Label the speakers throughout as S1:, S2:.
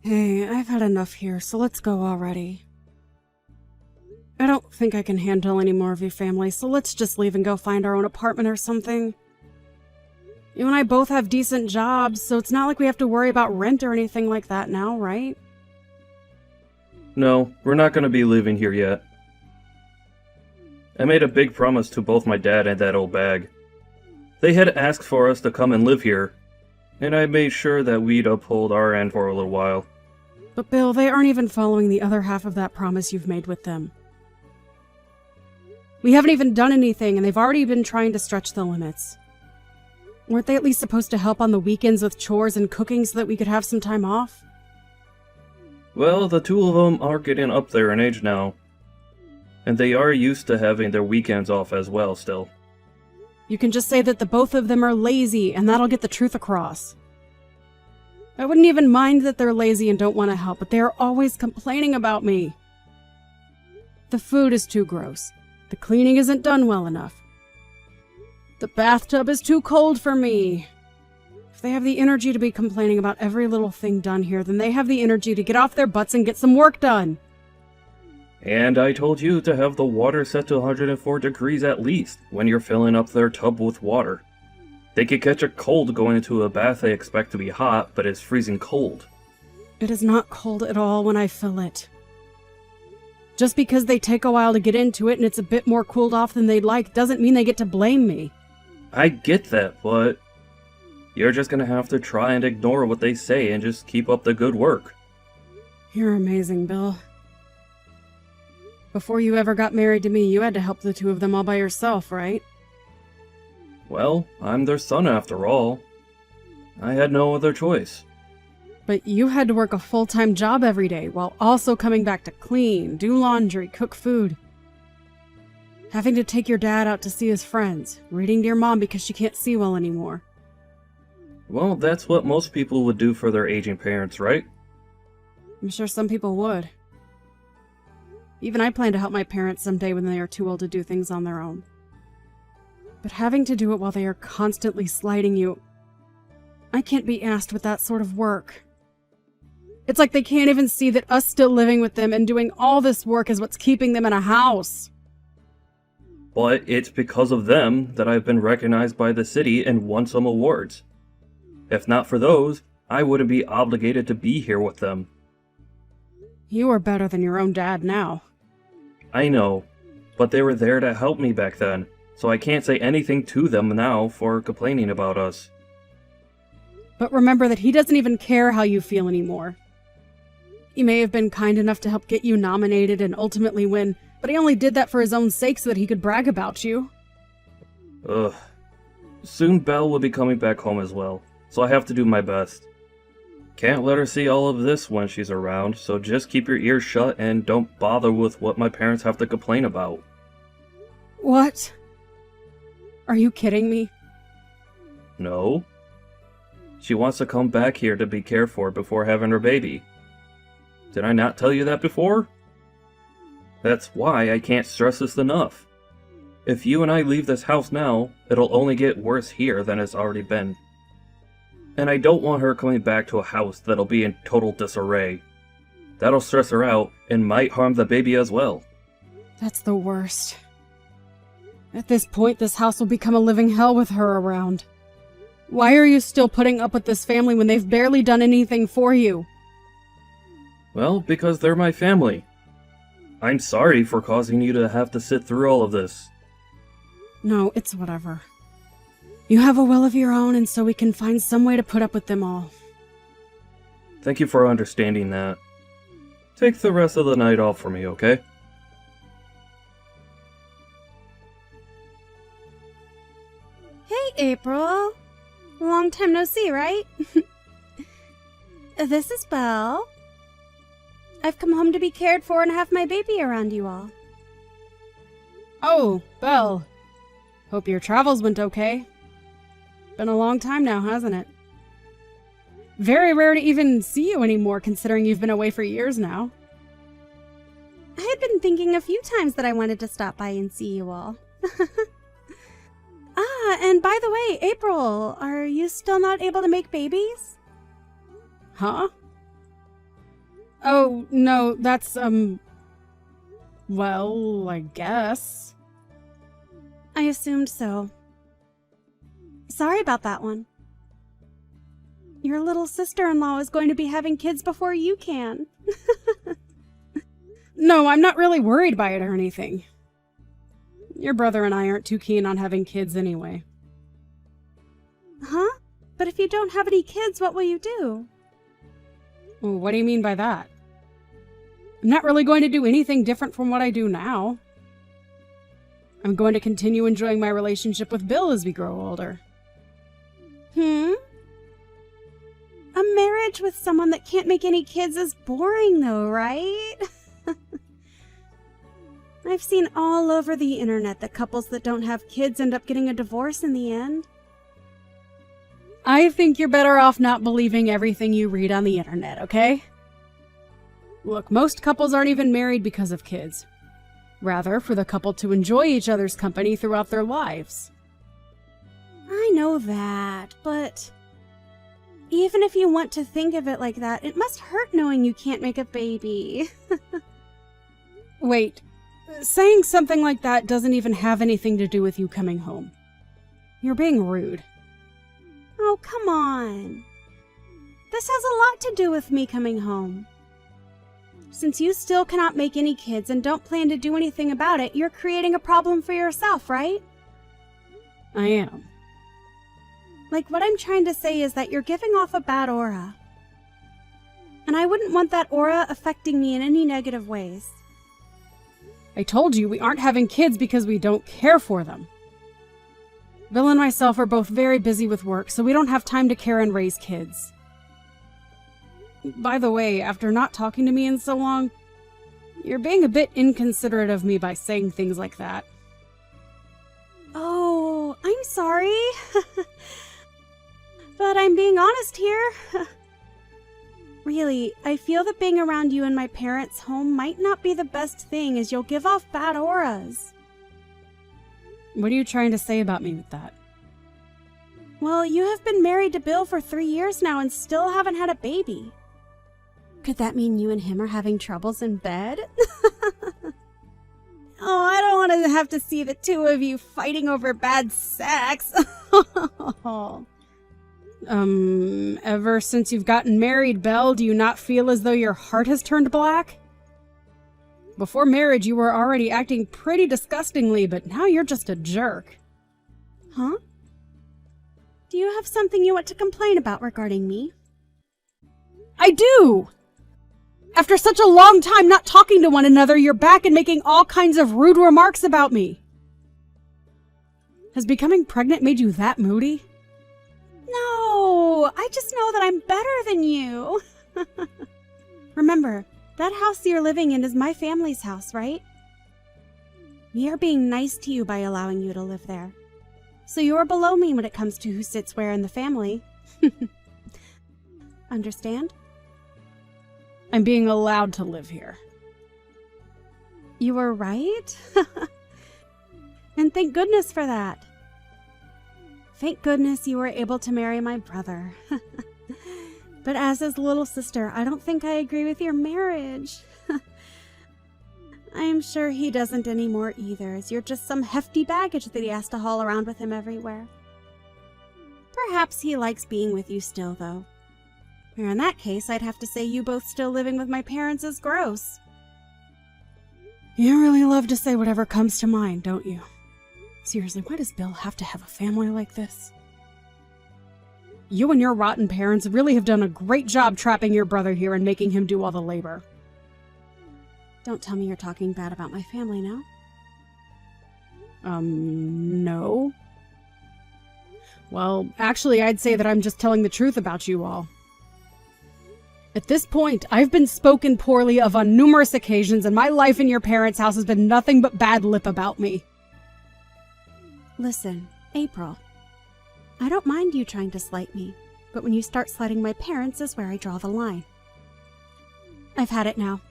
S1: Hey, I've had enough here, so let's go already. I don't think I can handle any more of your family, so let's just leave and go find our own apartment or something. You and I both have decent jobs, so it's not like we have to worry about rent or anything like that now, right?
S2: No, we're not gonna be living here yet. I made a big promise to both my dad and that old bag. They had asked for us to come and live here, and I made sure that we'd uphold our end for a little while.
S1: But Bill, they aren't even following the other half of that promise you've made with them. We haven't even done anything, and they've already been trying to stretch the limits. Weren't they at least supposed to help on the weekends with chores and cooking so that we could have some time off?
S2: Well, the two of them are getting up there in age now, and they are used to having their weekends off as well still.
S1: You can just say that the both of them are lazy, and that'll get the truth across. I wouldn't even mind that they're lazy and don't want to help, but they are always complaining about me. The food is too gross. The cleaning isn't done well enough. The bathtub is too cold for me. If they have the energy to be complaining about every little thing done here, then they have the energy to get off their butts and get some work done.
S2: And I told you to have the water set to 104 degrees at least when you're filling up their tub with water. They could catch a cold going into a bath they expect to be hot, but it's freezing cold.
S1: It is not cold at all when I fill it. Just because they take a while to get into it and it's a bit more cooled off than they'd like doesn't mean they get to blame me.
S2: I get that, but you're just gonna have to try and ignore what they say and just keep up the good work.
S1: You're amazing, Bill. Before you ever got married to me, you had to help the two of them all by yourself, right?
S2: Well, I'm their son after all. I had no other choice.
S1: But you had to work a full-time job every day, while also coming back to clean, do laundry, cook food. Having to take your dad out to see his friends, reading to your mom because she can't see well anymore.
S2: Well, that's what most people would do for their aging parents, right?
S1: I'm sure some people would. Even I plan to help my parents someday when they are too old to do things on their own. But having to do it while they are constantly slighting you, I can't be asked with that sort of work. It's like they can't even see that us still living with them and doing all this work is what's keeping them in a house.
S2: But it's because of them that I've been recognized by the city and won some awards. If not for those, I wouldn't be obligated to be here with them.
S1: You are better than your own dad now.
S2: I know, but they were there to help me back then, so I can't say anything to them now for complaining about us.
S1: But remember that he doesn't even care how you feel anymore. He may have been kind enough to help get you nominated and ultimately win, but he only did that for his own sake so that he could brag about you.
S2: Ugh. Soon Belle will be coming back home as well, so I have to do my best. Can't let her see all of this when she's around, so just keep your ears shut and don't bother with what my parents have to complain about.
S1: What? Are you kidding me?
S2: No. She wants to come back here to be cared for before having her baby. Did I not tell you that before? That's why I can't stress this enough. If you and I leave this house now, it'll only get worse here than it's already been. And I don't want her coming back to a house that'll be in total disarray. That'll stress her out and might harm the baby as well.
S1: That's the worst. At this point, this house will become a living hell with her around. Why are you still putting up with this family when they've barely done anything for you?
S2: Well, because they're my family. I'm sorry for causing you to have to sit through all of this.
S1: No, it's whatever. You have a will of your own, and so we can find some way to put up with them all.
S2: Thank you for understanding that. Take the rest of the night off for me, okay?
S3: Hey, April. Long time no see, right? This is Belle. I've come home to be cared for and have my baby around you all.
S1: Oh, Belle. Hope your travels went okay. Been a long time now, hasn't it? Very rare to even see you anymore, considering you've been away for years now.
S3: I had been thinking a few times that I wanted to stop by and see you all. And by the way, April, are you still not able to make babies?
S1: Huh? Oh, no, that's, well, I guess.
S3: I assumed so. Sorry about that one. Your little sister-in-law is going to be having kids before you can.
S1: No, I'm not really worried by it or anything. Your brother and I aren't too keen on having kids anyway.
S3: Huh? But if you don't have any kids, what will you do?
S1: Well, what do you mean by that? I'm not really going to do anything different from what I do now. I'm going to continue enjoying my relationship with Bill as we grow older.
S3: A marriage with someone that can't make any kids is boring though, right? I've seen all over the internet that couples that don't have kids end up getting a divorce in the end.
S1: I think you're better off not believing everything you read on the internet, okay? Look, most couples aren't even married because of kids. Rather, for the couple to enjoy each other's company throughout their lives.
S3: I know that, but even if you want to think of it like that, it must hurt knowing you can't make a baby.
S1: Wait, saying something like that doesn't even have anything to do with you coming home. You're being rude.
S3: Oh, come on. This has a lot to do with me coming home. Since you still cannot make any kids and don't plan to do anything about it, you're creating a problem for yourself, right?
S1: I am.
S3: Like, what I'm trying to say is that you're giving off a bad aura. And I wouldn't want that aura affecting me in any negative ways.
S1: I told you we aren't having kids because we don't care for them. Bill and myself are both very busy with work, so we don't have time to care and raise kids. By the way, after not talking to me in so long, you're being a bit inconsiderate of me by saying things like that.
S3: Oh, I'm sorry. But I'm being honest here. Really, I feel that being around you in my parents' home might not be the best thing, as you'll give off bad auras.
S1: What are you trying to say about me with that?
S3: Well, you have been married to Bill for 3 years now and still haven't had a baby. Could that mean you and him are having troubles in bed? Oh, I don't want to have to see the two of you fighting over bad sex.
S1: Ever since you've gotten married, Belle, do you not feel as though your heart has turned black? Before marriage, you were already acting pretty disgustingly, but now you're just a jerk.
S3: Huh? Do you have something you want to complain about regarding me?
S1: I do! After such a long time not talking to one another, you're back and making all kinds of rude remarks about me. Has becoming pregnant made you that moody?
S3: No, I just know that I'm better than you. Remember, that house you're living in is my family's house, right? We are being nice to you by allowing you to live there. So you're below me when it comes to who sits where in the family. Understand?
S1: I'm being allowed to live here.
S3: You were right. And thank goodness for that. Thank goodness you were able to marry my brother. But as his little sister, I don't think I agree with your marriage. I'm sure he doesn't anymore either, as you're just some hefty baggage that he has to haul around with him everywhere. Perhaps he likes being with you still, though. Or in that case, I'd have to say you both still living with my parents is gross.
S1: You really love to say whatever comes to mind, don't you? Seriously, why does Bill have to have a family like this? You and your rotten parents really have done a great job trapping your brother here and making him do all the labor.
S3: Don't tell me you're talking bad about my family now.
S1: No. Well, actually, I'd say that I'm just telling the truth about you all. At this point, I've been spoken poorly of on numerous occasions, and my life in your parents' house has been nothing but bad lip about me.
S3: Listen, April. I don't mind you trying to slight me, but when you start slighting my parents is where I draw the line. I've had it now.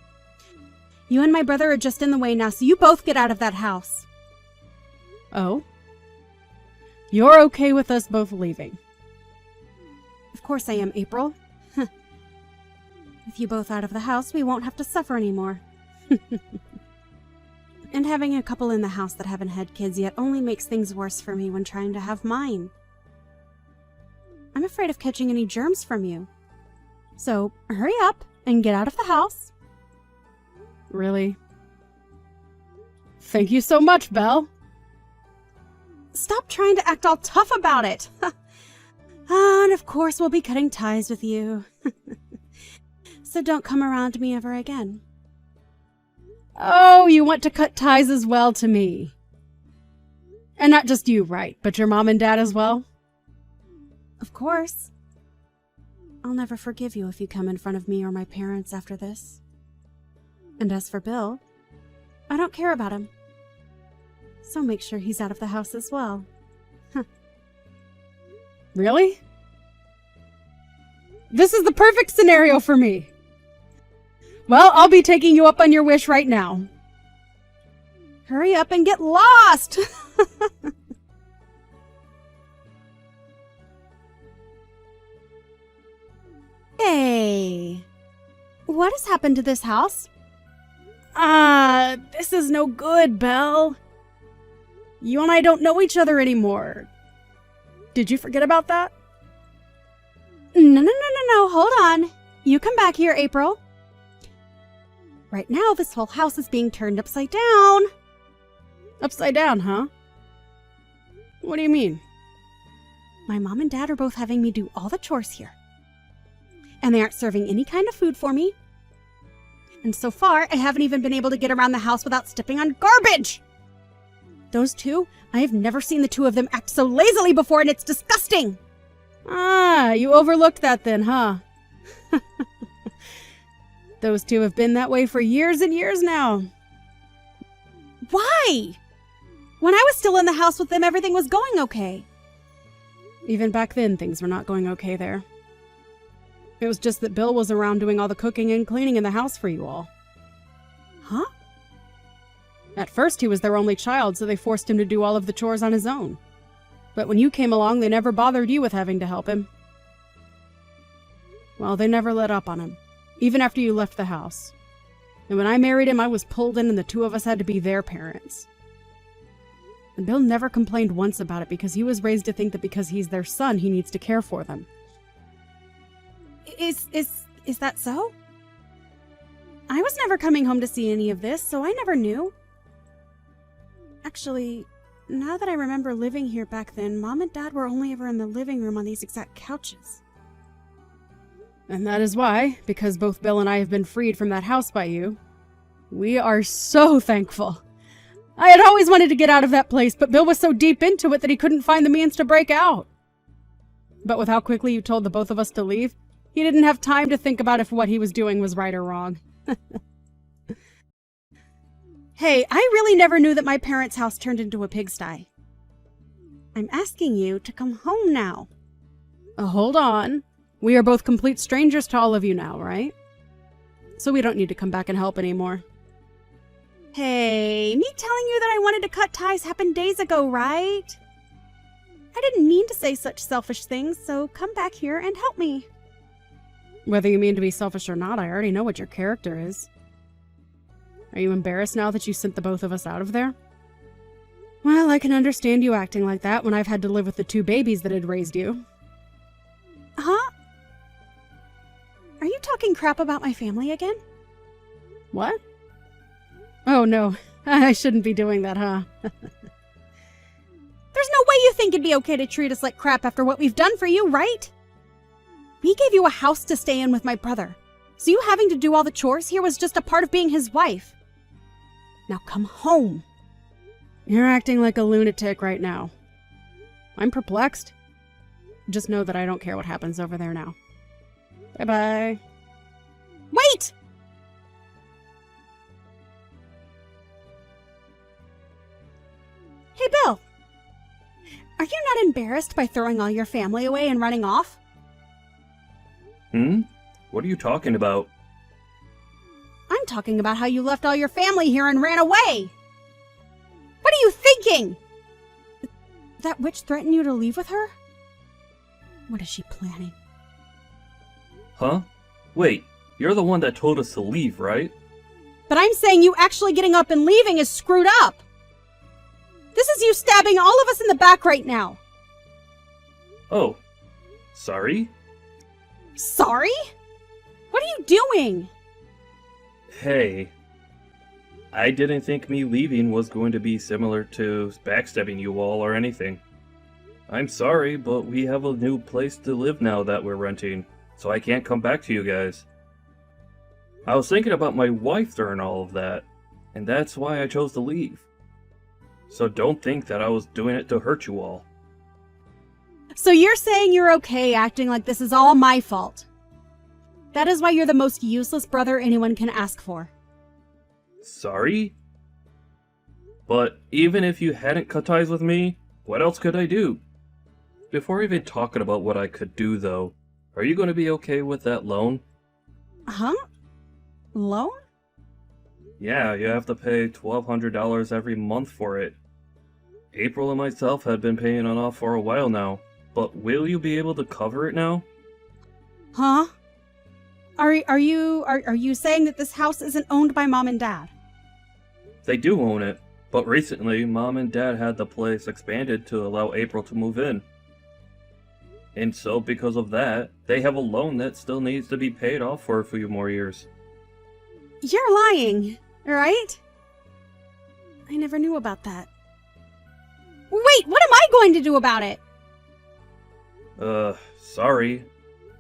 S3: You and my brother are just in the way now, so you both get out of that house.
S1: Oh? You're okay with us both leaving?
S3: Of course I am, April. With you both out of the house, we won't have to suffer anymore. And having a couple in the house that haven't had kids yet only makes things worse for me when trying to have mine. I'm afraid of catching any germs from you. So, hurry up and get out of the house.
S1: Really? Thank you so much, Belle.
S3: Stop trying to act all tough about it. And of course we'll be cutting ties with you. So don't come around me ever again.
S1: Oh, you want to cut ties as well to me. And not just you, right? But your mom and dad as well?
S3: Of course. I'll never forgive you if you come in front of me or my parents after this. And as for Bill, I don't care about him. So make sure he's out of the house as well.
S1: Really? This is the perfect scenario for me. Well, I'll be taking you up on your wish right now.
S3: Hurry up and get lost! Hey! What has happened to this house?
S1: This is no good, Belle. You and I don't know each other anymore. Did you forget about that?
S3: No, hold on. You come back here, April. Right now, this whole house is being turned upside down.
S1: Upside down, huh? What do you mean?
S3: My mom and dad are both having me do all the chores here. And they aren't serving any kind of food for me. And so far, I haven't even been able to get around the house without stepping on garbage. Those two, I have never seen the two of them act so lazily before, and it's disgusting.
S1: You overlooked that then, huh? Those two have been that way for years and years now.
S3: Why? When I was still in the house with them, everything was going okay.
S1: Even back then, things were not going okay there. It was just that Bill was around doing all the cooking and cleaning in the house for you all.
S3: Huh?
S1: At first, he was their only child, so they forced him to do all of the chores on his own. But when you came along, they never bothered you with having to help him. Well, they never let up on him, even after you left the house. And when I married him, I was pulled in and the two of us had to be their parents. And Bill never complained once about it because he was raised to think that because he's their son, he needs to care for them.
S3: Is that so? I was never coming home to see any of this, so I never knew. Actually, now that I remember living here back then, Mom and Dad were only ever in the living room on these exact couches.
S1: And that is why, because both Bill and I have been freed from that house by you, we are so thankful. I had always wanted to get out of that place, but Bill was so deep into it that he couldn't find the means to break out. But with how quickly you told the both of us to leave, he didn't have time to think about if what he was doing was right or wrong.
S3: Hey, I really never knew that my parents' house turned into a pigsty. I'm asking you to come home now.
S1: Hold on. We are both complete strangers to all of you now, right? So we don't need to come back and help anymore.
S3: Hey, me telling you that I wanted to cut ties happened days ago, right? I didn't mean to say such selfish things, so come back here and help me.
S1: Whether you mean to be selfish or not, I already know what your character is. Are you embarrassed now that you sent the both of us out of there? Well, I can understand you acting like that when I've had to live with the two babies that had raised you.
S3: Huh? Are you talking crap about my family again?
S1: What? Oh, no. I shouldn't be doing that, huh?
S3: There's no way you think it'd be okay to treat us like crap after what we've done for you, right? We gave you a house to stay in with my brother, so you having to do all the chores here was just a part of being his wife. Now come home.
S1: You're acting like a lunatic right now. I'm perplexed. Just know that I don't care what happens over there now. Bye-bye.
S3: Wait! Hey, Bill. Are you not embarrassed by throwing all your family away and running off?
S2: What are you talking about?
S3: I'm talking about how you left all your family here and ran away. What are you thinking? That witch threatened you to leave with her? What is she planning?
S2: Huh? Wait, You're the one that told us to leave, right?
S3: But I'm saying you actually getting up and leaving is screwed up. This is you stabbing all of us in the back right now.
S2: Oh, sorry?
S3: Sorry? What are you doing?
S2: Hey, I didn't think me leaving was going to be similar to backstabbing you all or anything. I'm sorry, but we have a new place to live now that we're renting, so I can't come back to you guys. I was thinking about my wife during all of that, and that's why I chose to leave. So don't think that I was doing it to hurt you all.
S3: So you're saying you're okay acting like this is all my fault? That is why you're the most useless brother anyone can ask for.
S2: Sorry? But even if you hadn't cut ties with me, what else could I do? Before even talking about what I could do, though, are you going to be okay with that loan?
S3: Huh? Loan?
S2: Yeah, you have to pay $1,200 every month for it. April and myself had been paying it off for a while now, but will you be able to cover it now?
S3: Huh? Are you saying that this house isn't owned by Mom and Dad?
S2: They do own it, but recently Mom and Dad had the place expanded to allow April to move in. And so because of that, they have a loan that still needs to be paid off for a few more years.
S3: You're lying, right? I never knew about that. Wait, what am I going to do about it?
S2: Sorry.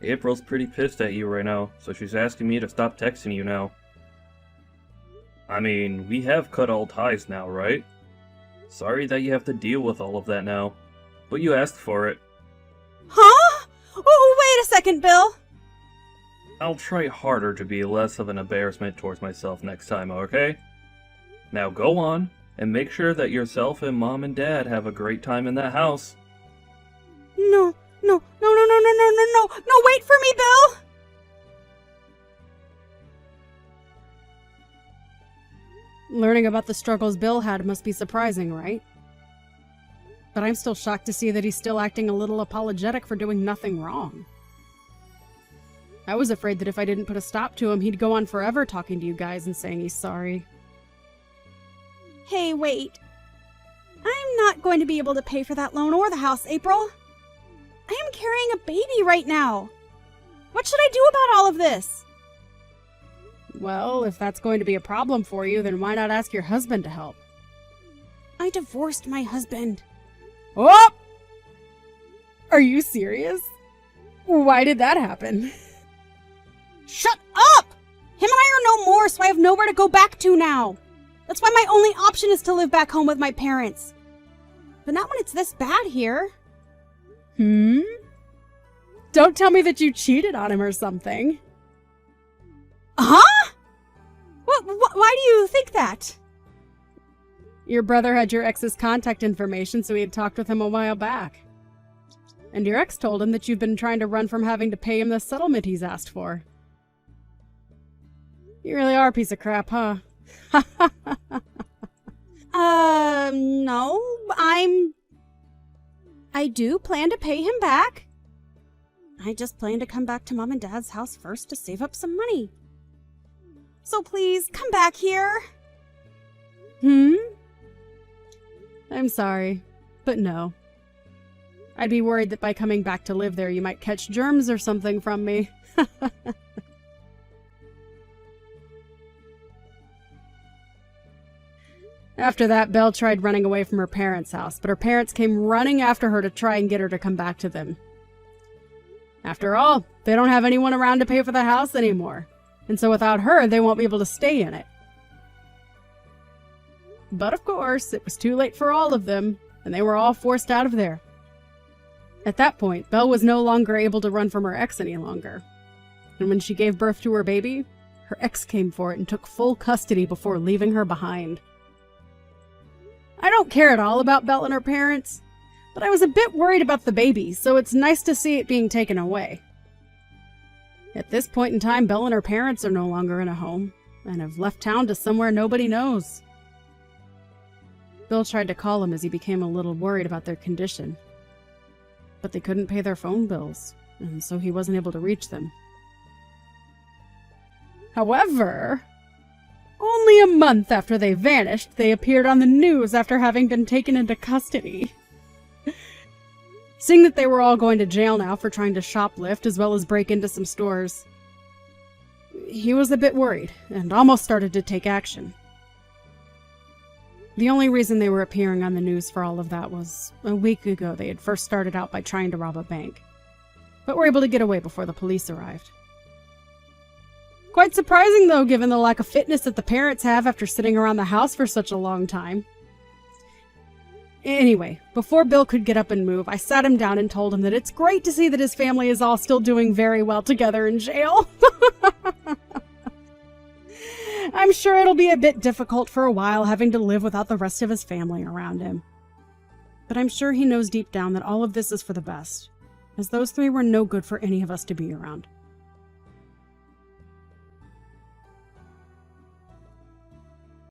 S2: April's pretty pissed at you right now, so she's asking me to stop texting you now. I mean, we have cut all ties now, right? Sorry that you have to deal with all of that now, but you asked for it.
S3: Huh? Oh, wait a second, Bill.
S2: I'll try harder to be less of an embarrassment towards myself next time, okay? Now go on, and make sure that yourself and Mom and Dad have a great time in that house.
S3: No, wait for me, Bill!
S1: Learning about the struggles Bill had must be surprising, right? But I'm still shocked to see that he's still acting a little apologetic for doing nothing wrong. I was afraid that if I didn't put a stop to him, he'd go on forever talking to you guys and saying he's sorry.
S3: Hey, wait. I'm not going to be able to pay for that loan or the house, April. I am carrying a baby right now. What should I do about all of this?
S1: Well, if that's going to be a problem for you, then why not ask your husband to help?
S3: I divorced my husband.
S1: Oh! Are you serious? Why did that happen?
S3: Shut up! Him and I are no more, so I have nowhere to go back to now. That's why my only option is to live back home with my parents. But not when it's this bad here.
S1: Don't tell me that you cheated on him or something.
S3: Huh? Why do you think that?
S1: Your brother had your ex's contact information, so he had talked with him a while back. And your ex told him that you've been trying to run from having to pay him the settlement he's asked for. You really are a piece of crap, huh?
S3: No, I do plan to pay him back. I just plan to come back to Mom and Dad's house first to save up some money. So please, come back here.
S1: I'm sorry, but no. I'd be worried that by coming back to live there, you might catch germs or something from me. After that, Belle tried running away from her parents' house, but her parents came running after her to try and get her to come back to them. After all, they don't have anyone around to pay for the house anymore, and so without her, they won't be able to stay in it. But of course, it was too late for all of them, and they were all forced out of there. At that point, Belle was no longer able to run from her ex any longer. And when she gave birth to her baby, her ex came for it and took full custody before leaving her behind. I don't care at all about Belle and her parents, but I was a bit worried about the baby, so it's nice to see it being taken away. At this point in time, Belle and her parents are no longer in a home, and have left town to somewhere nobody knows. Bill tried to call him as he became a little worried about their condition. But they couldn't pay their phone bills, and so he wasn't able to reach them. However, only a month after they vanished, they appeared on the news after having been taken into custody. Seeing that they were all going to jail now for trying to shoplift as well as break into some stores, he was a bit worried and almost started to take action. The only reason they were appearing on the news for all of that was a week ago they had first started out by trying to rob a bank, but were able to get away before the police arrived. Quite surprising though, given the lack of fitness that the parents have after sitting around the house for such a long time. Anyway, before Bill could get up and move, I sat him down and told him that it's great to see that his family is all still doing very well together in jail. I'm sure it'll be a bit difficult for a while having to live without the rest of his family around him. But I'm sure he knows deep down that all of this is for the best, as those three were no good for any of us to be around.